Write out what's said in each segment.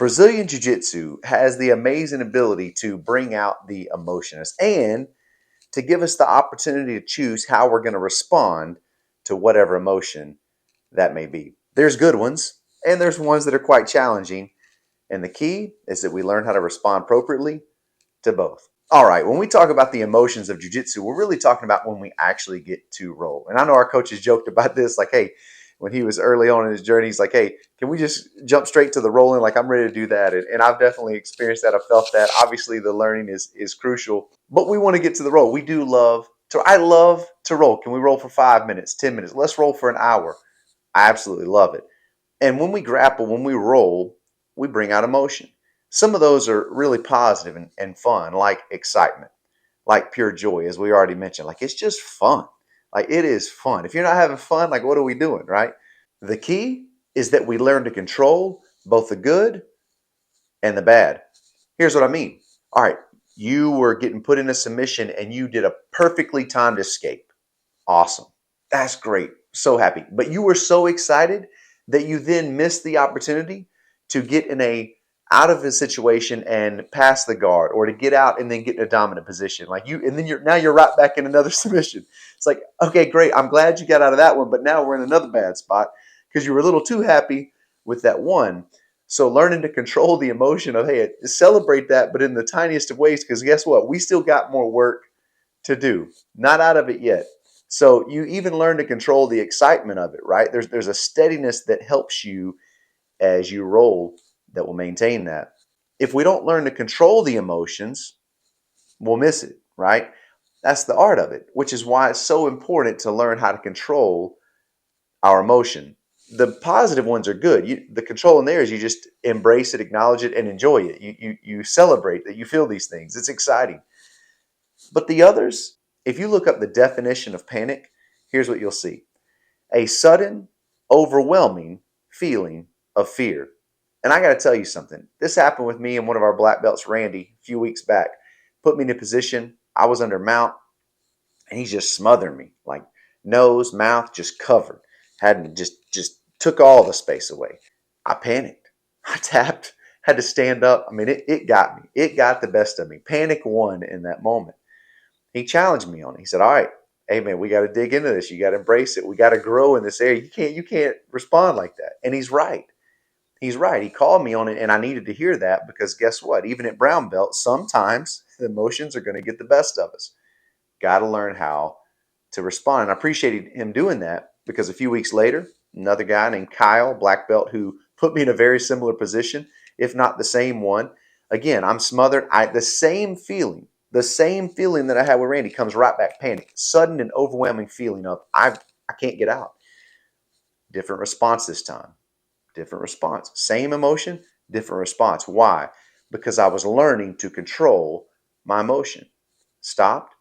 Brazilian Jiu Jitsu has the amazing ability to bring out the emotions and to give us the opportunity to choose how we're going to respond to whatever emotion that may be. There's good ones, and there's ones that are quite challenging. And the key is that we learn how to respond appropriately to both. All right, when we talk about the emotions of jiu-jitsu, we're really talking about when we actually get to roll. And I know our coaches joked about this, like, hey, when he was early on in his journey, he's like, hey, can we just jump straight to the rolling? Like, I'm ready to do that. And I've definitely experienced that. I've felt that. Obviously, the learning is crucial, but we want to get to the roll. We do love to, I love to roll. Can we roll for 5 minutes, 10 minutes? Let's roll for an hour. I absolutely love it. And when we grapple, when we roll, we bring out emotion. Some of those are really positive and fun, like excitement, like pure joy, as we already mentioned. Like it's just fun. Like it is fun. If you're not having fun, like what are we doing, right? The key is that we learn to control both the good and the bad. Here's what I mean. All right, you were getting put in a submission and you did a perfectly timed escape. Awesome. That's great. So happy. But you were so excited that you then missed the opportunity to get in a out of a situation and pass the guard, or to get out and then get in a dominant position. Like you, and then you're right back in another submission. It's like, okay, great. I'm glad you got out of that one, but now we're in another bad spot because you were a little too happy with that one. So learning to control the emotion of, hey, celebrate that, but in the tiniest of ways, because guess what? We still got more work to do. Not out of it yet. So you even learn to control the excitement of it, right? There's a steadiness that helps you as you roll that will maintain that. If we don't learn to control the emotions, we'll miss it, right? That's the art of it, which is why it's so important to learn how to control our emotion. The positive ones are good. The control in there is you just embrace it, acknowledge it, and enjoy it. You celebrate that you feel these things. It's exciting. But the others, if you look up the definition of panic, here's what you'll see: a sudden, overwhelming feeling of fear. And I got to tell you something. This happened with me and one of our black belts, Randy, a few weeks back. Put me in a position. I was under mount, and he just smothered me, like nose, mouth, just covered. Had just took all the space away. I panicked. I tapped. Had to stand up. I mean, it got me. It got the best of me. Panic won in that moment. He challenged me on it. He said, all right, hey man, we got to dig into this. You got to embrace it. We got to grow in this area. You can't respond like that. And he's right. He's right. He called me on it, and I needed to hear that because guess what? Even at brown belt, sometimes the emotions are going to get the best of us. Got to learn how to respond. And I appreciated him doing that because a few weeks later, another guy named Kyle, black belt, who put me in a very similar position, if not the same one. Again, I'm smothered. The same feeling that I had with Randy comes right back. Panic, sudden and overwhelming feeling of I can't get out. Different response this time. Different response. Same emotion, different response. Why? Because I was learning to control my emotion. Stopped,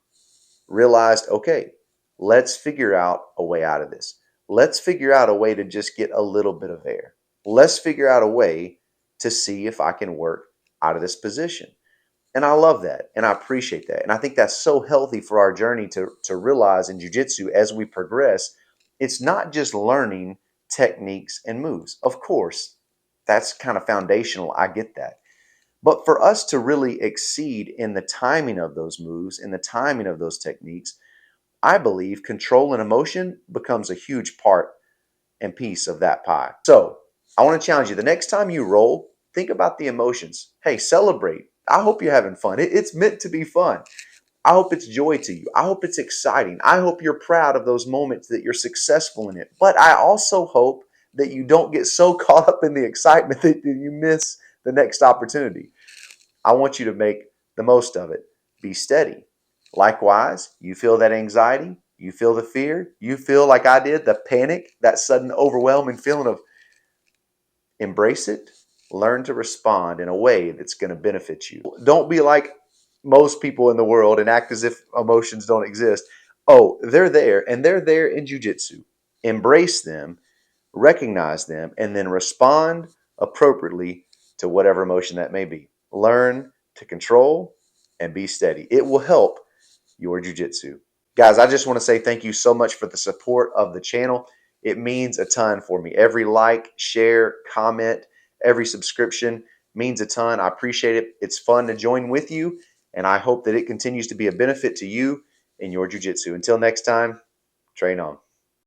realized, okay, let's figure out a way out of this. Let's figure out a way to just get a little bit of air. Let's figure out a way to see if I can work out of this position. And I love that. And I appreciate that. And I think that's so healthy for our journey to realize in jiu-jitsu as we progress. It's not just learning techniques and moves. Of course, that's kind of foundational. I get that. But for us to really exceed in the timing of those moves, in the timing of those techniques, I believe control and emotion becomes a huge part and piece of that pie. So I want to challenge you. The next time you roll, think about the emotions. Hey, celebrate. I hope you're having fun. It's meant to be fun. I hope it's joy to you. I hope it's exciting. I hope you're proud of those moments, that you're successful in it. But I also hope that you don't get so caught up in the excitement that you miss the next opportunity. I want you to make the most of it. Be steady. Likewise, you feel that anxiety, you feel the fear, you feel like I did, the panic, that sudden overwhelming feeling of embrace it, learn to respond in a way that's going to benefit you. Don't be like most people in the world and act as if emotions don't exist. Oh, they're there, and they're there in jiu-jitsu. Embrace them, recognize them, and then respond appropriately to whatever emotion that may be. Learn to control and be steady. It will help your jiu-jitsu. Guys, I just want to say thank you so much for the support of the channel. It means a ton for me. Every like, share, comment, every subscription means a ton. I appreciate it. It's fun to join with you, and I hope that it continues to be a benefit to you in your jiu-jitsu. Until next time, train on.